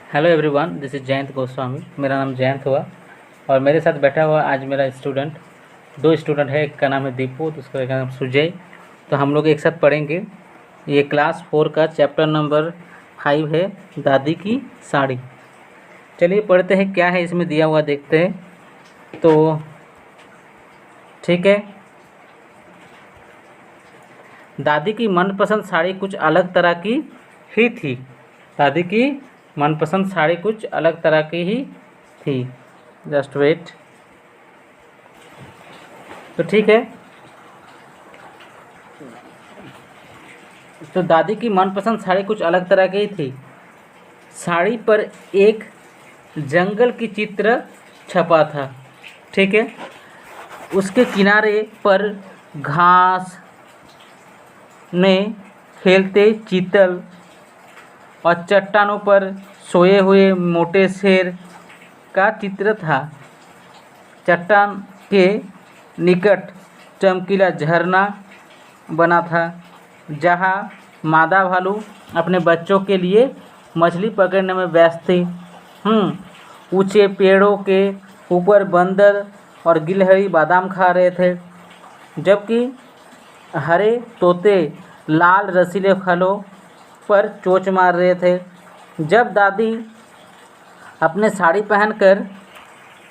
Hello everyone, this is Jayant Goswami. मेरा नाम जयंत हुआ और मेरे साथ बैठा हुआ आज मेरा स्टूडेंट, दो स्टूडेंट है। एक का नाम है दीपू, दूसरे का नाम सुजय। तो हम लोग एक साथ पढ़ेंगे। ये क्लास 4 का चैप्टर नंबर 5 है, दादी की साड़ी। चलिए पढ़ते हैं, क्या है इसमें दिया हुआ देखते हैं। तो ठीक है। दादी की मनपसंद साड़ी कुछ अलग तरह की ही थी। दादी की मनपसंद साड़ी कुछ अलग तरह की ही थी। Just wait. तो ठीक है। तो दादी की मनपसंद साड़ी कुछ अलग तरह की ही थी। साड़ी पर एक जंगल की चित्र छपा था। ठीक है। उसके किनारे पर घास में खेलते चीतल और चट्टानों पर सोए हुए मोटे शेर का चित्र था। चट्टान के निकट चमकीला झरना बना था, जहाँ मादा भालू अपने बच्चों के लिए मछली पकड़ने में व्यस्त थी। ऊंचे पेड़ों के ऊपर बंदर और गिलहरी बादाम खा रहे थे, जबकि हरे तोते लाल रसीले फलों पर चोंच मार रहे थे। जब दादी अपने साड़ी पहनकर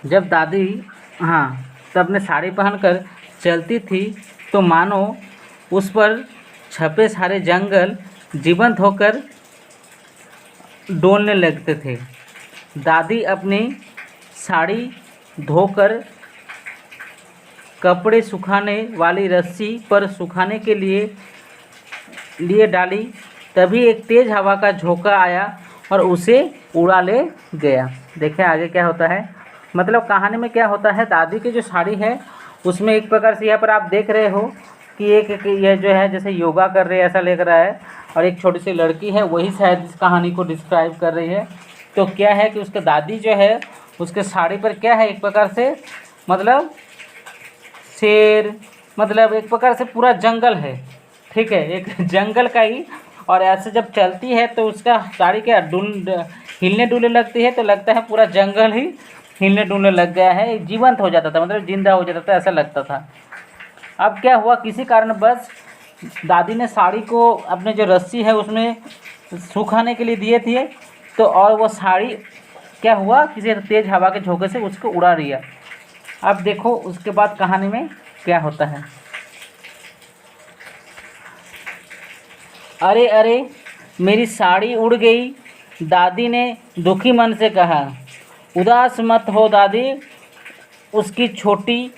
जब दादी हाँ तब अपने साड़ी पहनकर चलती थी तो मानो उस पर छपे सारे जंगल जीवंत होकर डोलने लगते थे। दादी अपनी साड़ी धोकर कपड़े सुखाने वाली रस्सी पर सुखाने के लिए डाली। तभी एक तेज़ हवा का झोंका आया और उसे उड़ा ले गया। देखें आगे क्या होता है। मतलब कहानी में क्या होता है, दादी की जो साड़ी है उसमें एक प्रकार से यहाँ पर आप देख रहे हो कि एक यह जो है जैसे योगा कर रही है ऐसा लग रहा है, और एक छोटी सी लड़की है, वही शायद इस कहानी को डिस्क्राइब कर रही है। तो क्या है कि उसके दादी जो है उसके साड़ी पर क्या है, एक प्रकार से मतलब शेर, मतलब एक प्रकार से पूरा जंगल है। ठीक है, एक जंगल का ही। और ऐसे जब चलती है तो उसका साड़ी क्या हिलने डुलने लगती है, तो लगता है पूरा जंगल ही हिलने डुलने लग गया है, जीवंत हो जाता था, मतलब जिंदा हो जाता था, ऐसा लगता था। अब क्या हुआ, किसी कारण बस दादी ने साड़ी को अपने जो रस्सी है उसमें सुखाने के लिए दिए थे, तो और वो साड़ी क्या हुआ, किसी तेज़ हवा के झोंके से उसको उड़ा दिया। अब देखो उसके बाद कहानी में क्या होता है। अरे अरे, मेरी साड़ी उड़ गई, दादी ने दुखी मन से कहा। उदास मत हो दादी, उसकी छोटी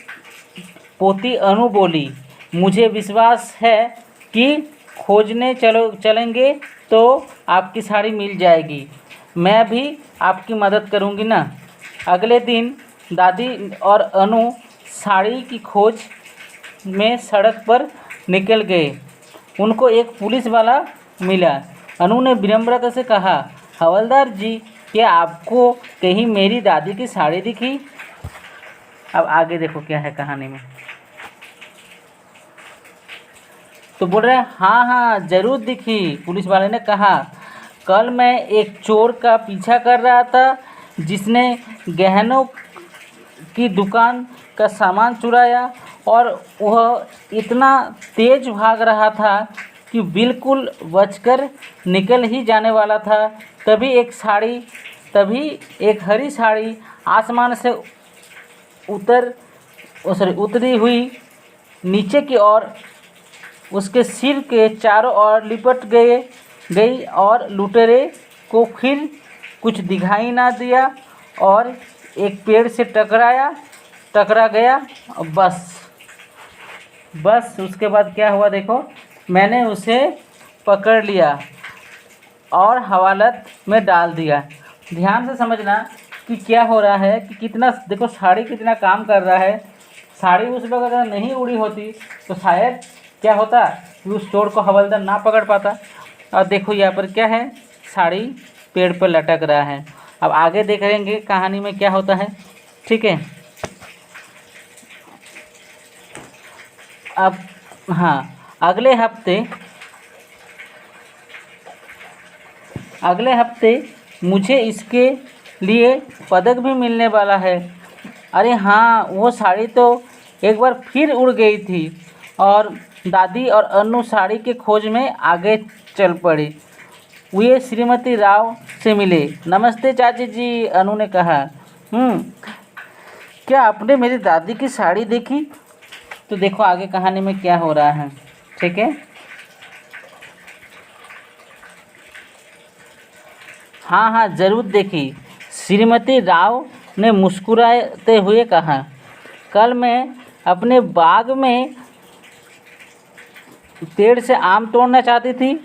पोती अनु बोली। मुझे विश्वास है कि खोजने चलेंगे तो आपकी साड़ी मिल जाएगी। मैं भी आपकी मदद करूँगी ना। अगले दिन दादी और अनु साड़ी की खोज में सड़क पर निकल गए। उनको एक पुलिस वाला मिला। अनु ने विनम्रता से कहा, हवलदार जी, क्या आपको कहीं मेरी दादी की साड़ी दिखी? अब आगे देखो क्या है कहानी में। तो बोल रहे हैं, हाँ हाँ ज़रूर दिखी। पुलिस वाले ने कहा, कल मैं एक चोर का पीछा कर रहा था जिसने गहनों की दुकान का सामान चुराया, और वह इतना तेज भाग रहा था कि बिल्कुल बचकर निकल ही जाने वाला था। तभी एक हरी साड़ी आसमान से उतरी हुई नीचे की ओर उसके सिर के चारों ओर लिपट गई और लुटेरे को फिर कुछ दिखाई ना दिया और एक पेड़ से टकरा गया। बस उसके बाद क्या हुआ देखो, मैंने उसे पकड़ लिया और हवालात में डाल दिया। ध्यान से समझना कि क्या हो रहा है, कि कितना देखो साड़ी कितना काम कर रहा है। साड़ी उस वक्त अगर नहीं उड़ी होती तो शायद क्या होता कि उस चोर को हवलदार ना पकड़ पाता। और देखो यहाँ पर क्या है, साड़ी पेड़ पर लटक रहा है। अब आगे देखेंगे कहानी में क्या होता है। ठीक है। अब हाँ, अगले हफ्ते मुझे इसके लिए पदक भी मिलने वाला है। अरे हाँ, वो साड़ी तो एक बार फिर उड़ गई थी। और दादी और अनु साड़ी के खोज में आगे चल पड़ी। वे श्रीमती राव से मिले। नमस्ते चाची जी, अनु ने कहा। क्या आपने मेरी दादी की साड़ी देखी? तो देखो आगे कहानी में क्या हो रहा है, ठीक है। हाँ हाँ, ज़रूर देखी, श्रीमती राव ने मुस्कुराते हुए कहा। कल मैं अपने बाग में पेड़ से आम तोड़ना चाहती थी।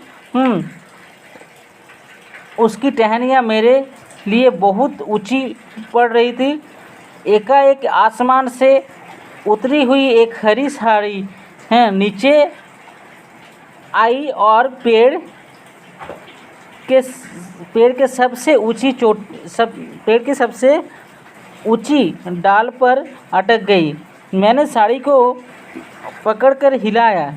उसकी टहनियाँ मेरे लिए बहुत ऊंची पड़ रही थी। एकाएक आसमान से उतरी हुई एक हरी साड़ी नीचे आई और पेड़ के सबसे ऊंची डाल पर अटक गई। मैंने साड़ी को पकड़कर हिलाया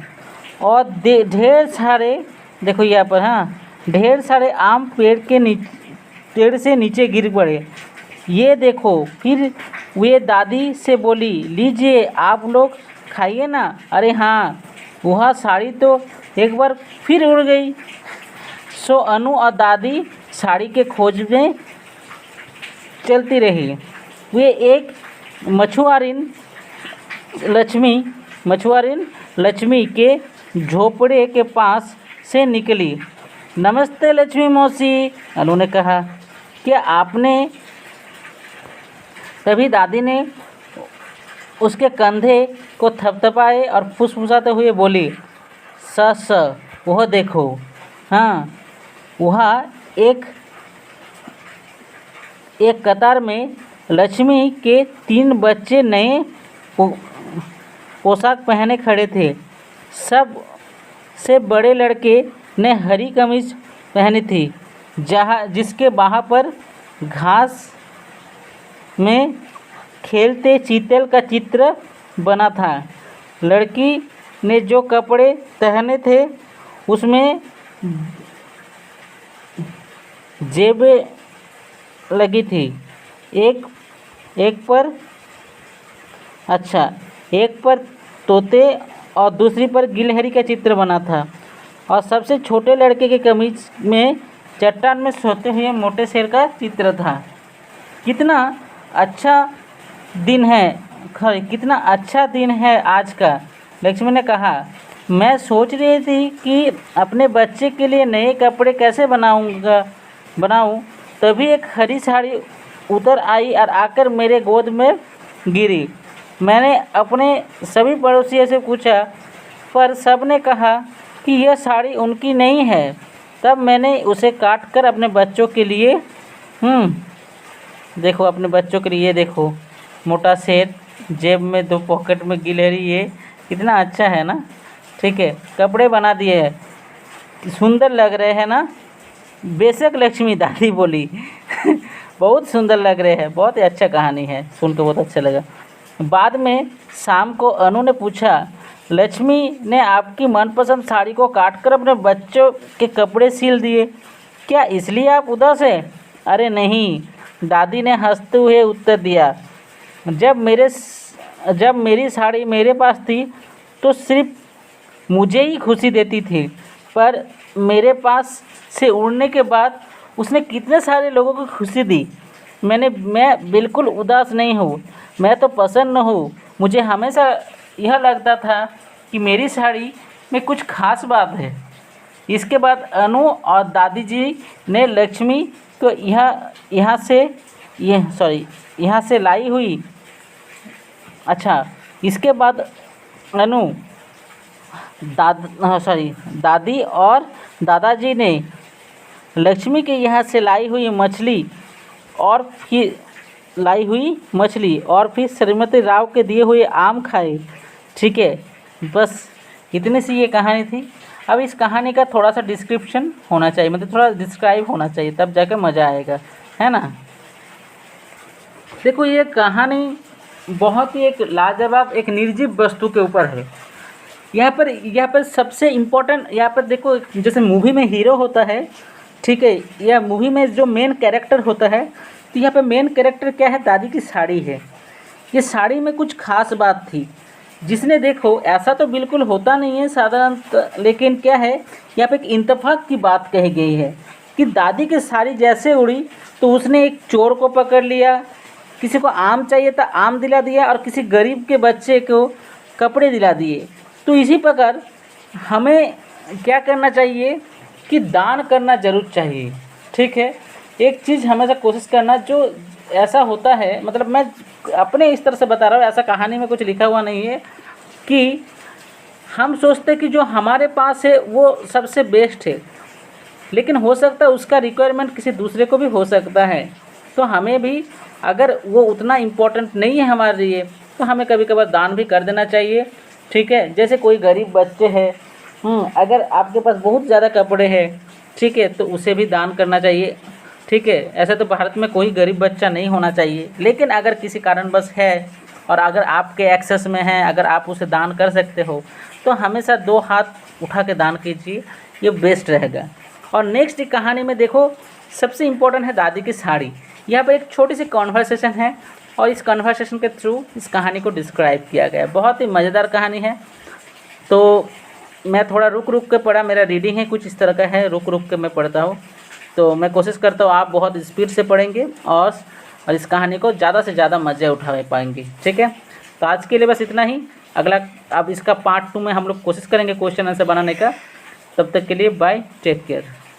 और ढेर सारे, देखो यहाँ पर, ढेर सारे आम पेड़ से नीचे गिर पड़े। ये देखो। फिर वे दादी से बोली, लीजिए आप लोग खाइए ना। अरे हाँ, वह साड़ी तो एक बार फिर उड़ गई। सो अनु और दादी साड़ी के खोज में चलती रही। वे एक मछुआरिन लक्ष्मी के झोपड़े के पास से निकली। नमस्ते लक्ष्मी मौसी, अनु ने कहा। क्या आपने? तभी दादी ने उसके कंधे को थपथपाए और फुसफुसाते हुए बोली, वह देखो। हाँ, वह एक कतार में लक्ष्मी के 3 बच्चे नए पोशाक पहने खड़े थे। सब से बड़े लड़के ने हरी कमीज पहनी थी, जिसके बाहाँ पर घास में खेलते चीतल का चित्र बना था। लड़की ने जो कपड़े पहने थे उसमें जेबें लगी थी। एक पर तोते और दूसरी पर गिलहरी का चित्र बना था। और सबसे छोटे लड़के के कमीज में चट्टान में सोते हुए मोटे शेर का चित्र था। कितना अच्छा दिन है आज का, लक्ष्मी ने कहा। मैं सोच रही थी कि अपने बच्चे के लिए नए कपड़े कैसे बनाऊं। तभी एक हरी साड़ी उतर आई और आकर मेरे गोद में गिरी। मैंने अपने सभी पड़ोसियों से पूछा, पर सब ने कहा कि यह साड़ी उनकी नहीं है। तब मैंने उसे काट कर अपने बच्चों के लिए देखो, अपने बच्चों के लिए देखो, मोटा शेर, जेब में 2 पॉकेट में गिलहरी। ये कितना अच्छा है ना, ठीक है। कपड़े बना दिए हैं, सुंदर लग रहे हैं ना। बेशक लक्ष्मी, दादी बोली। बहुत सुंदर लग रहे हैं, बहुत ही अच्छा कहानी है, सुनकर बहुत अच्छा लगा। बाद में शाम को अनु ने पूछा, लक्ष्मी ने आपकी मनपसंद साड़ी को काटकर अपने बच्चों के कपड़े सिल दिए, क्या इसलिए आप उदास हैं? अरे नहीं, दादी ने हंसते हुए उत्तर दिया। जब मेरी साड़ी मेरे पास थी तो सिर्फ मुझे ही खुशी देती थी, पर मेरे पास से उड़ने के बाद उसने कितने सारे लोगों को खुशी दी। मैं बिल्कुल उदास नहीं हूँ, मैं तो प्रसन्न हूँ। मुझे हमेशा यह लगता था कि मेरी साड़ी में कुछ खास बात है। इसके बाद अनु और दादी जी ने लक्ष्मी को यहाँ से लाई हुई। इसके बाद अनु दादी और दादाजी ने लक्ष्मी के यहाँ से लाई हुई मछली और फिर श्रीमती राव के दिए हुए आम खाए। ठीक है, बस इतनी सी ये कहानी थी। अब इस कहानी का थोड़ा सा डिस्क्रिप्शन होना चाहिए, मतलब थोड़ा डिस्क्राइब होना चाहिए, तब जाकर मज़ा आएगा, है ना। देखो, ये कहानी बहुत ही एक लाजवाब, एक निर्जीव वस्तु के ऊपर है। यहाँ पर सबसे इम्पोर्टेंट, यहाँ पर देखो, जैसे मूवी में हीरो होता है ठीक है। यह मूवी में जो मेन कैरेक्टर होता है, तो यहाँ पे मेन कैरेक्टर क्या है, दादी की साड़ी है। ये साड़ी में कुछ खास बात थी, जिसने देखो ऐसा तो बिल्कुल होता नहीं है साधारणतः, लेकिन क्या है यहाँ पे एक इत्तेफाक की बात कही गई है कि दादी की साड़ी जैसे उड़ी तो उसने एक चोर को पकड़ लिया, किसी को आम चाहिए था आम दिला दिया, और किसी गरीब के बच्चे को कपड़े दिला दिए। तो इसी प्रकार हमें क्या करना चाहिए कि दान करना ज़रूर चाहिए। ठीक है, एक चीज़ हमेशा कोशिश करना, जो ऐसा होता है, मतलब मैं अपने इस तरह से बता रहा हूँ, ऐसा कहानी में कुछ लिखा हुआ नहीं है, कि हम सोचते कि जो हमारे पास है वो सबसे बेस्ट है, लेकिन हो सकता है उसका रिक्वायरमेंट किसी दूसरे को भी हो सकता है। तो हमें भी, अगर वो उतना इम्पोर्टेंट नहीं है हमारे लिए, तो हमें कभी कभार दान भी कर देना चाहिए। ठीक है, जैसे कोई गरीब बच्चे हैं, अगर आपके पास बहुत ज़्यादा कपड़े हैं, ठीक है, तो उसे भी दान करना चाहिए। ठीक है, ऐसे तो भारत में कोई गरीब बच्चा नहीं होना चाहिए, लेकिन अगर किसी कारणवश है और अगर आपके एक्सेस में है, अगर आप उसे दान कर सकते हो, तो हमेशा 2 हाथ उठा के दान कीजिए, ये बेस्ट रहेगा। और नेक्स्ट कहानी में देखो, सबसे इम्पोर्टेंट है दादी की साड़ी। यहाँ पर एक छोटी सी कॉन्वर्सेशन है, और इस कॉन्वर्सेशन के थ्रू इस कहानी को डिस्क्राइब किया गया है। बहुत ही मज़ेदार कहानी है। तो मैं थोड़ा रुक रुक के पढ़ा, मेरा रीडिंग है कुछ इस तरह का है, रुक रुक के मैं पढ़ता हूँ। तो मैं कोशिश करता हूँ आप बहुत स्पीड से पढ़ेंगे और इस कहानी को ज़्यादा से ज़्यादा मज़े उठा पाएंगे। ठीक है, तो आज के लिए बस इतना ही। अगला, अब इसका पार्ट 2 में हम लोग कोशिश करेंगे क्वेश्चन आंसर बनाने का। तब तक के लिए बाय, टेक केयर।